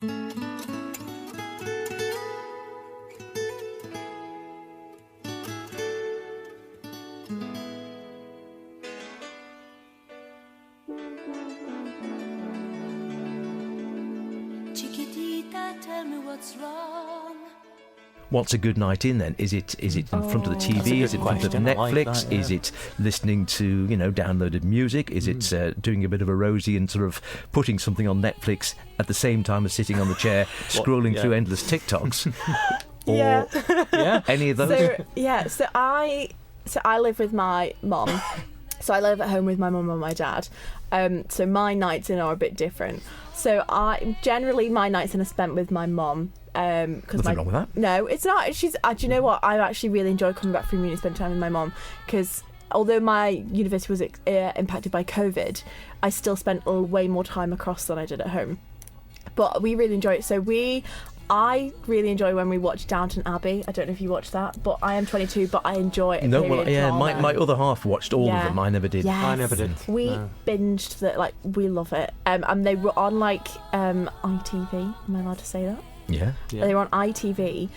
Chiquitita, tell me what's wrong. What's a good night in then? Is it in front of the TV? Is it in front of Netflix? Like that, yeah. Is it listening to downloaded music? Is it doing a bit of a Rosie and sort of putting something on Netflix at the same time as sitting on the chair scrolling through endless TikToks? Or Yeah. any of those? So I live with my mum. So I live at home with my mum and my dad. So my nights in are a bit different. So my nights in are spent with my mum. Nothing wrong with that. No, it's not. She's. Do you know what? I actually really enjoyed coming back from uni and spending time with my mum, because although my university was impacted by COVID, I still spent way more time across than I did at home. But we really enjoy it. So I really enjoy when we watch Downton Abbey. I don't know if you watch that, but I am 22, but I enjoy it. No, well, yeah, my other half watched all of them. I never did. Yes. I never did. We binged that. We love it. And they were on ITV. Am I allowed to say that? Yeah. They were on ITV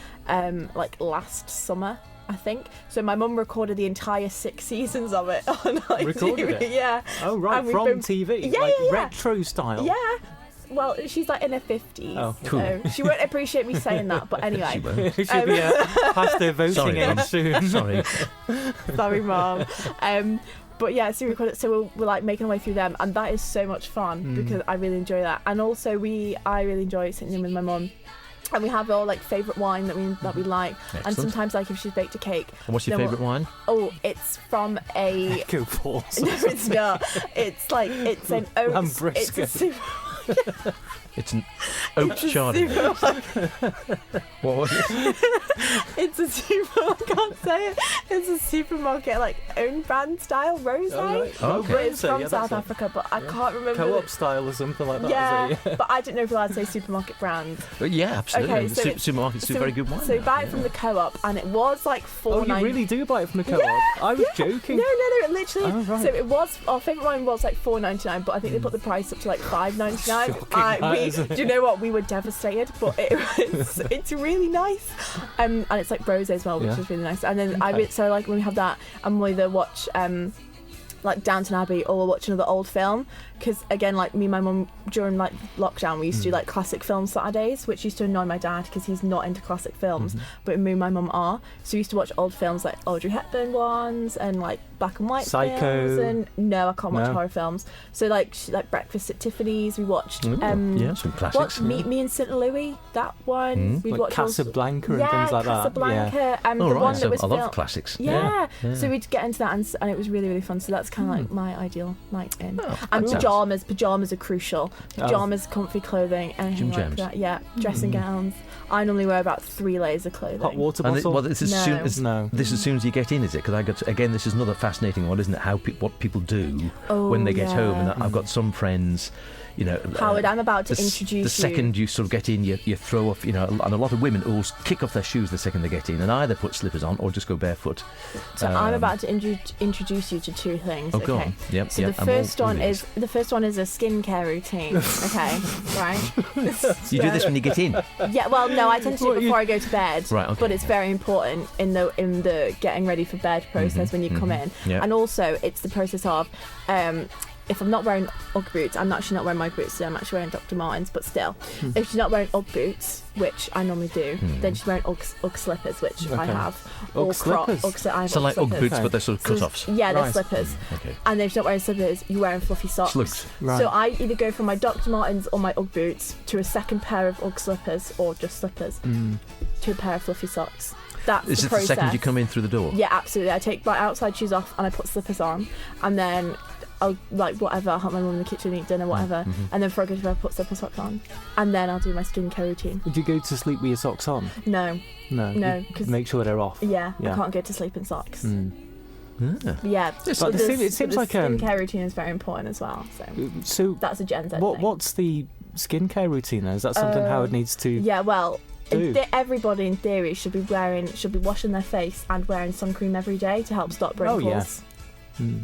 last summer, I think. So my mum recorded the entire 6 seasons of it on ITV. Recorded it? Yeah. Oh, right, from TV? Yeah. Retro style? Yeah. Well, she's in her 50s. Oh, cool. So she won't appreciate me saying that, but anyway. She won't. She'll be past their voting Sorry, age Mum. soon. Sorry. Sorry, Mum. But yeah, so we recorded, so we're making our way through them, and that is so much fun because I really enjoy that. And also I really enjoy sitting in with my mum. And we have our favourite wine that we like. Excellent. And sometimes if she's baked a cake. And what's your favourite wine? Oh, it's from a Go Pause. No, it's not. It's an oats. It's an oat chardonnay. What was it? It's a supermarket. I can't say it. It's a supermarket own brand style rosé. Oh, okay. But it's from Yeah, South that's Africa, but I can't remember. Co-op style or something like that. Yeah, Is it? but I didn't know if we allowed to say supermarket brand. Yeah, absolutely. Okay, so Supermarkets do very good wine. So now, buy it from the co-op, and it was Oh, you really do buy it from the co-op? I was joking. No, it literally. Oh, right. So it was, our favourite wine was $4.99, but I think they put the price up to $5.99. Do you know what? We were devastated, but it's really nice. And it's rosé as well, which is really nice. And then when we have that, and we either watch Downton Abbey or we'll watch another old film, because again, me and my mum during lockdown, we used to do classic film Saturdays, which used to annoy my dad because he's not into classic films, but me and my mum are. So we used to watch old films like Audrey Hepburn ones and black and white Psycho. films. And no, I can't watch horror films. So Breakfast at Tiffany's, we watched some classics. Meet Me in St. Louis, that one. We watched Casablanca and things like that. Casablanca. Oh, the right, one that was I love filmed. classics. Yeah. So we'd get into that, and it was really, really fun. So that's kind of my ideal night in. And pajamas are crucial. Pajamas, comfy clothing, anything like that. Yeah, dressing gowns. I normally wear about 3 layers of clothing. Hot water bottle? This is as soon as you get in, is it? Because this is another fascinating one, isn't it? What people do when they get home. And I've got some friends, Howard, I'm about to introduce you. The second you sort of get in, you throw off, and a lot of women will kick off their shoes the second they get in and either put slippers on or just go barefoot. So I'm about to introduce you to 2 things. Oh, go on. Yep, so the first one is a skincare routine. Okay, right? You do this when you get in? Yeah. Well, no, I tend to do it before I go to bed. Right. Okay. But it's very important in the getting ready for bed process when you come in, and also it's the process of. If I'm not wearing Ugg boots, I'm actually not wearing my boots today, I'm actually wearing Dr. Martens, but still. If she's not wearing Ugg boots, which I normally do, then she's wearing Ugg slippers, which I have. Ugg slippers? So like Ugg boots, but they're sort of cut-offs? Yeah, they're slippers. Okay. And if she's not wearing slippers, you're wearing fluffy socks. Slugs. Right. So I either go from my Dr. Martens or my Ugg boots to a second pair of Ugg slippers, or just slippers, to a pair of fluffy socks. That's Is the it process. the second you come in through the door? Yeah, absolutely. I take my outside shoes off and I put slippers on, and then I'll whatever. I'll help my mum in the kitchen, eat dinner, whatever, and then before I go to bed, I put slipper socks on, and then I'll do my skincare routine. Would you go to sleep with your socks on? No, because make sure they're off. Yeah, I can't go to sleep in socks. Yeah. It seems like skincare routine is very important as well. So that's a Gen Z thing. What's the skincare routine then? Is that something Howard needs to? Yeah, well. Everybody in theory should be washing their face and wearing sun cream every day to help stop wrinkles. Oh, yeah.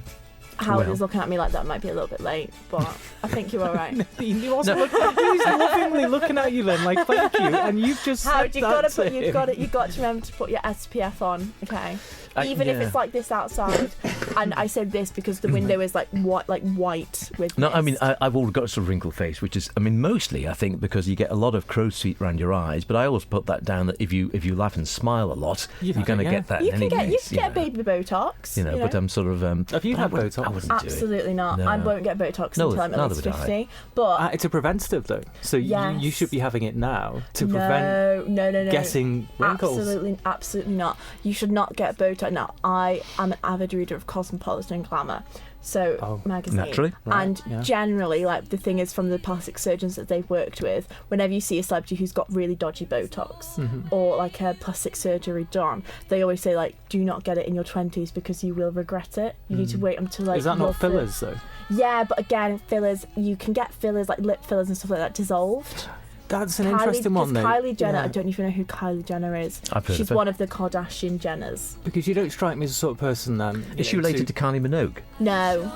Howard Well. is looking at me like that might be a little bit late, but I think you're all right. He wasn't he's lovingly looking at you then, like, thank you, and you've just Howard, said you've that got to remember to put your SPF on, okay? Even if it's like this outside, and I said this because the window is like white with. No, mist. I mean I've already got a sort of wrinkled face, which is, I mean, mostly I think because you get a lot of crow's feet around your eyes. But I always put that down that if you laugh and smile a lot, you're going to get that. You in can any get case, get baby Botox. You know, but I'm sort of. Have you had Botox? I wouldn't Absolutely not. No. I won't get Botox No, until I'm at neither least would I. 50. But It's a preventative though, so Yes. you should be having it now to prevent no. getting wrinkles. Absolutely not. You should not get Botox. Now, I am an avid reader of Cosmopolitan and Glamour, so magazine. Naturally. And generally, like, the thing is, from the plastic surgeons that they've worked with, whenever you see a celebrity who's got really dodgy Botox or like a plastic surgery done, they always say, like, do not get it in your 20s because you will regret it. You need to wait until, like, Is that not fillers though? Yeah, but again, fillers, you can get fillers like lip fillers and stuff like that dissolved. That's an interesting one though. Kylie Jenner, Yeah. I don't even know who Kylie Jenner is. I've heard She's of her. one of the Kardashian Jenners. Because you don't strike me as the sort of person then. Is she related to Kylie Minogue? No.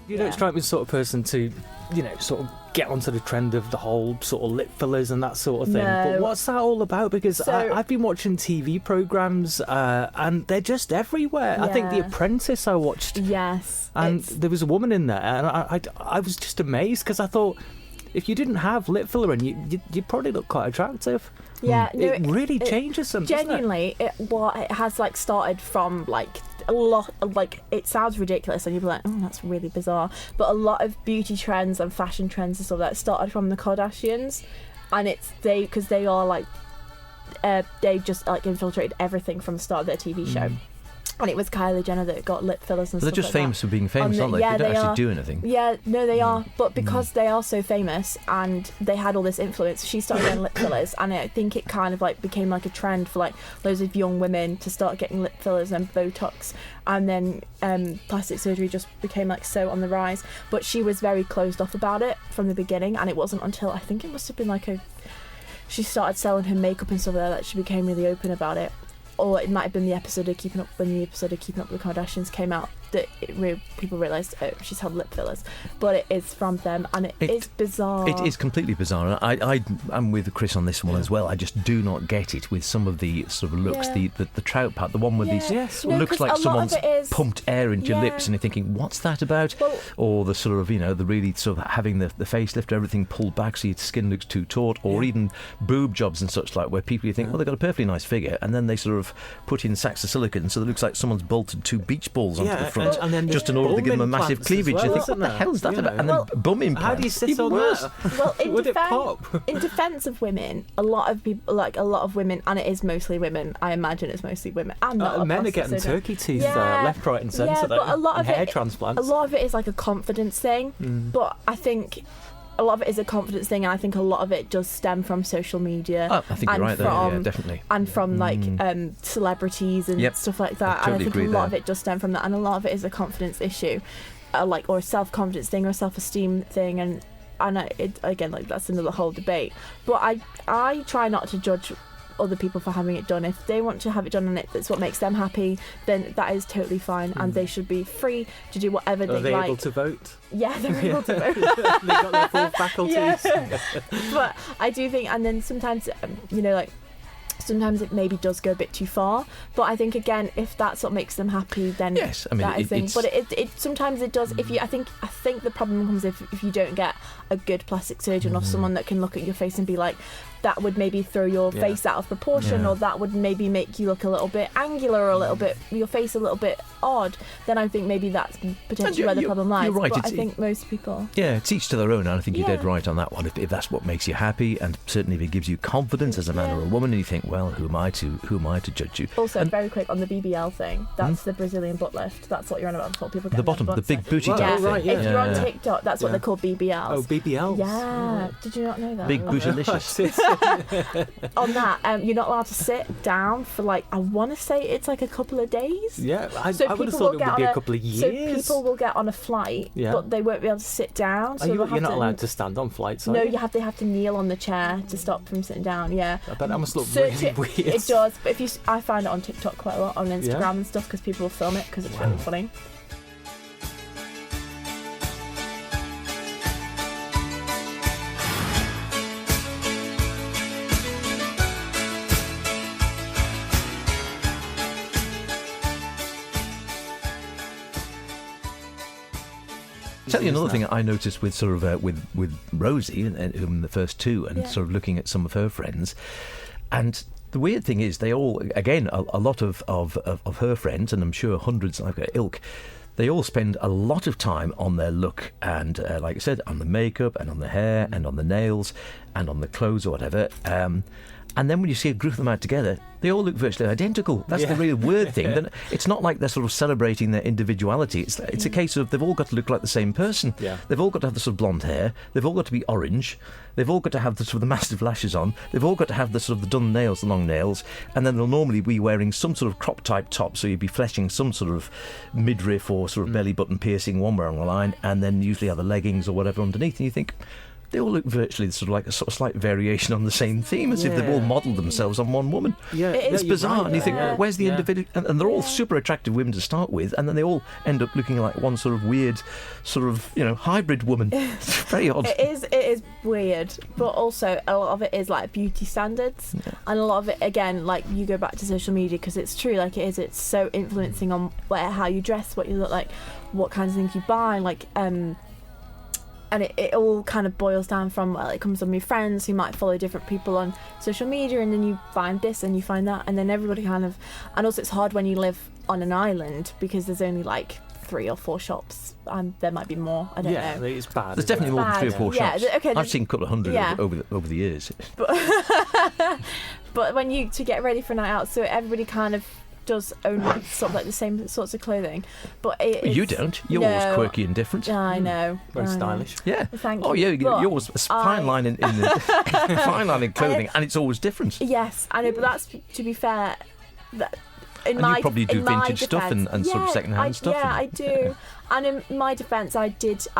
You don't strike me as the sort of person to, sort of get onto the trend of the whole sort of lip fillers and that sort of thing. No. But what's that all about? Because So- I've been watching TV programmes and they're just everywhere. I think The Yeah. Apprentice I watched, Yes. and it's- there was a woman in there, and I was just amazed because I thought if you didn't have lip filler in, you'd probably look quite attractive. yeah, no, It really changes them. doesn't it? genuinely, it has like started from like a lot of, like, it sounds ridiculous and you'd be like, oh, that's really bizarre, but a lot of beauty trends and fashion trends and stuff like that started from the Kardashians, and because they are like they just like infiltrated everything from the start of their TV show. And it was Kylie Jenner that got lip fillers and They're stuff just like famous that. for being famous, aren't they? Yeah, They don't they actually are. do anything. Yeah, no, they are. But because they are so famous and they had all this influence, she started getting lip fillers, and I think it kind of like became like a trend for like loads of young women to start getting lip fillers and Botox, and then plastic surgery just became like so on the rise. But she was very closed off about it from the beginning, and it wasn't until I think it must have been like she started selling her makeup and stuff like that she became really open about it. Or it might have been the episode of Keeping Up with the Kardashians came out that people realised, oh, she's had lip fillers, but it is from them, and it is bizarre. It is completely bizarre. I'm with Chris on this one as well. I just do not get it with some of the sort of looks, the trout part, the one with these looks like someone's pumped air into your lips, and you're thinking, what's that about? Well, or the sort of, the really sort of having the facelift, everything pulled back so your skin looks too taut, or even boob jobs and such, like where people you think, well, they've got a perfectly nice figure, and then they sort of put in sacks of silicone, so it looks like someone's bolted two beach balls onto the front, and then just in order to give them a massive cleavage. Well, you think, what the hell's that about? And then bum implants. How do you sit even on worse. that? Well, Would it pop? in defence of women, a lot of people, like a lot of women, and it is mostly women. I imagine it's mostly women. And not men are getting turkey teeth left, right, and centre. Yeah, but a lot of hair it, transplants. A lot of it is like a confidence thing. But I think a lot of it is a confidence thing, and I think a lot of it does stem from social media. Oh, I think you're right there. Yeah, definitely. And from like celebrities and stuff like that. I totally and I think agree a lot there. of it does stem from that, and a lot of it is a confidence issue, or a self-confidence thing, or a self-esteem thing, and again, like, that's another whole debate. But I try not to judge other people for having it done. If they want to have it done and it's what makes them happy, then that is totally fine, and they should be free to do whatever they Are they like. able to vote? Yeah, they're able to vote. They've got their full faculties. Yeah. But I do think, and then sometimes, sometimes it maybe does go a bit too far. But I think, again, if that's what makes them happy, then yes, I mean, that is thing. But it sometimes it does. If you, I think the problem comes if you don't get a good plastic surgeon or someone that can look at your face and be like, that would maybe throw your face out of proportion, or that would maybe make you look a little bit angular, or a little bit, your face a little bit odd, then I think maybe that's potentially where the problem lies. You're right. But I think most people... Yeah, it's each to their own, and I think you're dead right on that one. If that's what makes you happy, and certainly if it gives you confidence as a man or a woman, and you think, well, who am I to judge you? Also, very quick on the BBL thing, that's the Brazilian butt lift. That's what you're on about before people get The bottom, the big booty Well, type oh, thing. right, yeah. If you're on TikTok, that's what they call BBLs. Oh, BBLs. Yeah. Did you not know that? Big bootylicious. on that, you're not allowed to sit down for like, I want to say it's like a couple of days. Yeah, I would So have people thought will it would get be on a couple of years. So people will get on a flight, Yeah. but they won't be able to sit down. So You're not allowed to stand on flights, are No, you? they have to kneel on the chair to stop from sitting down. Yeah, I bet that must look Search really it. weird. It does, but I find it on TikTok quite a lot, on Instagram Yeah? and stuff, because people will film it because it's really funny. Tell you another thing I noticed with sort of with Rosie in the first two, and sort of looking at some of her friends, and the weird thing is they all, again, a lot of her friends, and I'm sure hundreds like her ilk, they all spend a lot of time on their look and, like I said, on the makeup and on the hair and on the nails and on the clothes or whatever. And then when you see a group of them out together, they all look virtually identical. That's the real weird thing. That it's not like they're sort of celebrating their individuality. It's a case of they've all got to look like the same person. Yeah. They've all got to have the sort of blonde hair. They've all got to be orange. They've all got to have the sort of the massive lashes on. They've all got to have the sort of the done nails, the long nails. And then they'll normally be wearing some sort of crop type top, so you'd be fleshing some sort of midriff or sort of belly button piercing one way along the line, and then usually other leggings or whatever underneath. And you think, they all look virtually sort of like a sort of slight variation on the same theme, as if they've all modelled themselves on one woman. Yeah, It's bizarre, right, and you think, where's the individual? And they're all super attractive women to start with, and then they all end up looking like one sort of weird, sort of, hybrid woman. It's very odd. It is weird, but also a lot of it is like beauty standards, and a lot of it, again, like you go back to social media, because it's true, like it's so influencing on how you dress, what you look like, what kinds of things you buy, like and it all kind of boils down from, it comes from your friends who might follow different people on social media, and then you find this and you find that, and then everybody kind of, and also it's hard when you live on an island, because there's only like 3 or 4 shops, and there might be more, I don't know. Yeah, it's bad. There's definitely more than 3 or 4 shops. I've seen a couple of hundred over the years. But when to get ready for a night out, so everybody kind of does own sort of like the same sorts of clothing, but you don't. You're always quirky and different. I know. Very stylish. Yeah. Thank you. Oh yeah, you're always a fine line in the fine line in clothing, and it's always different. Yes, I know, but that's, to be fair, that you probably do vintage stuff and sort of second-hand stuff. Yeah, I do. And in my defence, I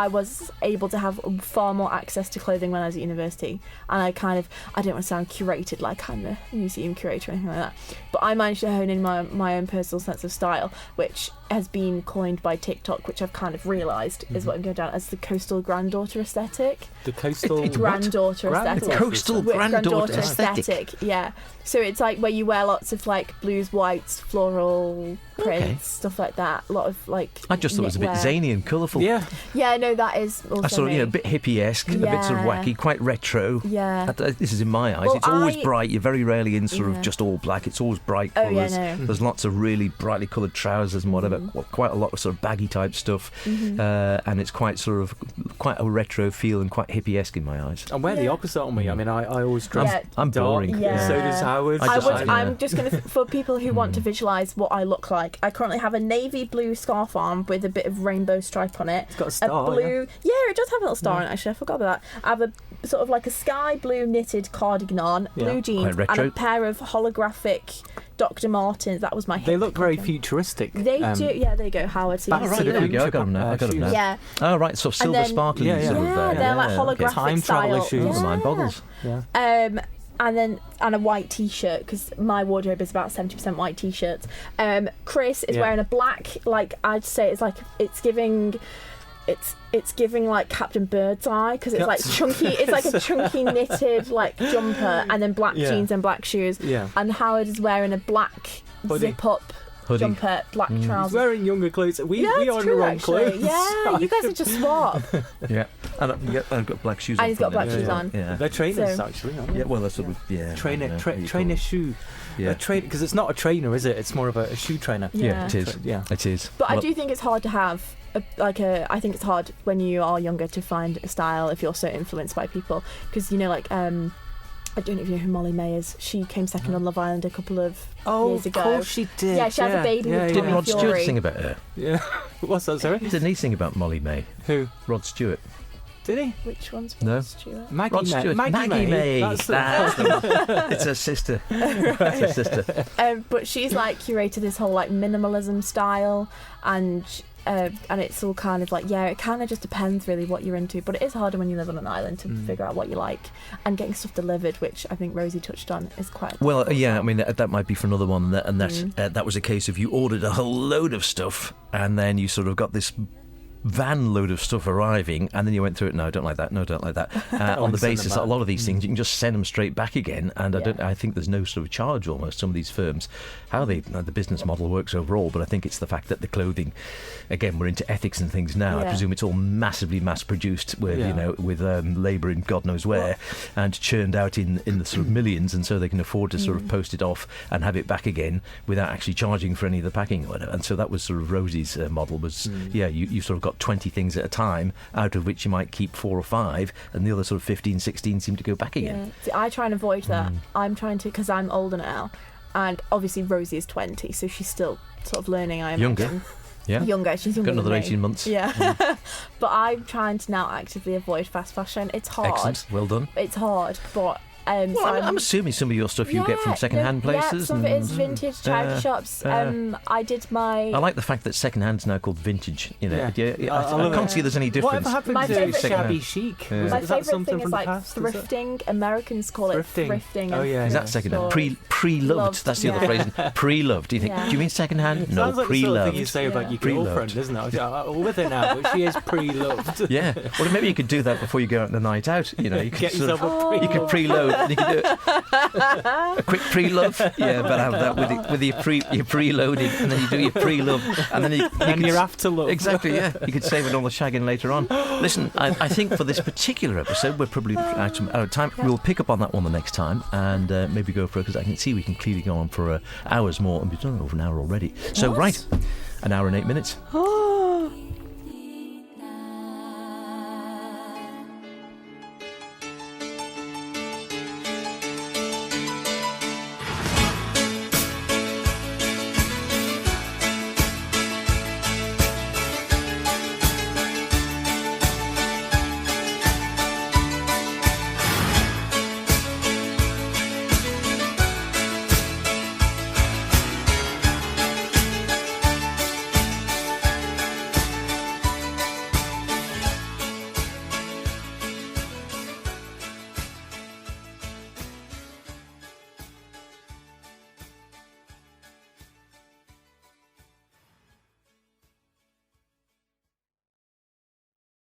was able to have far more access to clothing when I was at university, and I don't want to sound curated like I'm a museum curator or anything like that, but I managed to hone in my own personal sense of style, which has been coined by TikTok, which I've kind of realised is what I'm going down as the coastal granddaughter aesthetic. The coastal granddaughter aesthetic. Coastal granddaughter aesthetic. Yeah. So it's like where you wear lots of like blues, whites, floral prints, stuff like that. A lot of like. I just thought it was a bit zany and colourful. Yeah. Yeah, no, that is also I sort of, a bit hippie-esque, a bit sort of wacky, quite retro. Yeah. This is in my eyes. Well, it's always bright. You're very rarely in sort of just all black. It's always bright colours. No. There's lots of really brightly coloured trousers and whatever. Quite a lot of sort of baggy type stuff. And it's quite a retro feel and quite hippie-esque in my eyes. And we're the opposite, aren't we? I mean, I always dress I'm boring. Yeah. So does Howard. I'm just going to, for people who want to visualise what I look like, I currently have a navy blue scarf on with a bit of rainbow stripe on it. It's got a star. Blue, it does have a little star on it, actually. I forgot about that. I have a sort of like a sky blue knitted cardigan on, blue jeans, and a pair of holographic Dr. Martens. That was my hip. They look very futuristic. They do. Yeah, there you go, Howard. So you there we go. I got them now. Yeah. Oh, right. So silver sparkly. They're like holographic Time style. traveller shoes. Mind boggles. Yeah. And a white t-shirt, because my wardrobe is about 70% white t-shirts. Chris is wearing a black, like I'd say it's giving like Captain Birdseye, because it's like chunky. It's like a chunky knitted like jumper, and then black jeans and black shoes. Yeah. And Howard is wearing a black zip up hoodie. Jumper, black trousers. He's wearing younger clothes. We are in the wrong clothes. Yeah, you guys are just swap. Yeah, and I've got black shoes on. And he's got black shoes on. Yeah. They're trainers, actually, aren't they? Yeah, well, that's sort of, trainer shoe. Yeah. Because it's not a trainer, is it? It's more of a shoe trainer. Yeah, it is. Yeah, it is. But I do think it's hard to have I think it's hard when you are younger to find a style if you're so influenced by people, because I don't know if you know who Molly May is. She came second on Love Island a couple of years ago. Oh, of course she did. Yeah, she has a baby with Didn't Rod Stewart sing about her? Yeah. What's that, sorry? Didn't he sing about Molly May? Who? Rod Stewart. Did he? Which one's No. Rod Stewart? Maggie Rod Stewart. Maggie May. That's That's the one. It's her sister. It's her sister. But she's like curated this whole like minimalism style, and it's all kind of like, yeah, it kind of just depends really what you're into, but it is harder when you live on an island to figure out what you like, and getting stuff delivered, which I think Rosie touched on, is quite Well, yeah, I mean, that might be for another one, and that was a case of you ordered a whole load of stuff, and then you sort of got this van load of stuff arriving, and then you went through it. No, don't like that. No, don't like that. On the basis that a lot of these things you can just send them straight back again, and I think there's no sort of charge almost. Some of these firms, how the business model works overall, but I think it's the fact that the clothing, again, we're into ethics and things now. I presume it's all massively mass produced with with labour in God knows where, and churned out in the sort of millions, and so they can afford to sort of post it off and have it back again without actually charging for any of the packing or whatever. And so that was sort of Rosie's model was you sort of got 20 things at a time, out of which you might keep 4 or 5, and the other sort of 15, 16 seem to go back again. See, I try and avoid that. I'm trying to, because I'm older now, and obviously Rosie is 20, so she's still sort of learning, I imagine. Younger. Yeah. Younger, she's younger Got another than me. 18 months. Yeah. But I'm trying to now actively avoid fast fashion. It's hard. Excellent. Well done. It's hard, but well, so I'm assuming some of your stuff you get from second-hand places. Yeah, some of it is vintage charity shops. I did my... I like the fact that second-hand's now called vintage. You know, Yeah. I can't see there's any difference. Whatever happened My to favourite- shabby chic? Yeah. Was My that favourite something thing from is the like past? thrifting. Americans call it thrifting. Oh, yeah. Is that second-hand? Pre-loved. Loved, That's the other phrase. Pre-loved. Do you think? Yeah. Do you mean second-hand? No, Sounds like the sort of pre-loved. thing you say about your Pre-loved. girlfriend, isn't it? I'm with her now, but she is pre-loved. Yeah. Well, maybe you could do that before you go out on the night out. You know, you could Get sort yourself of, a you could preload. And you could do a quick pre-love. Yeah, but have that with your preloading, and then you do your pre-love, and then you And could you're after love. Exactly, yeah. You could save it all the shagging later on. Listen, I think for this particular episode, we're probably out of time. We'll pick up on that one the next time, and maybe go for it, because I can see we can clearly go on for hours more, and we've done over an hour already. So, right, an hour and 8 minutes.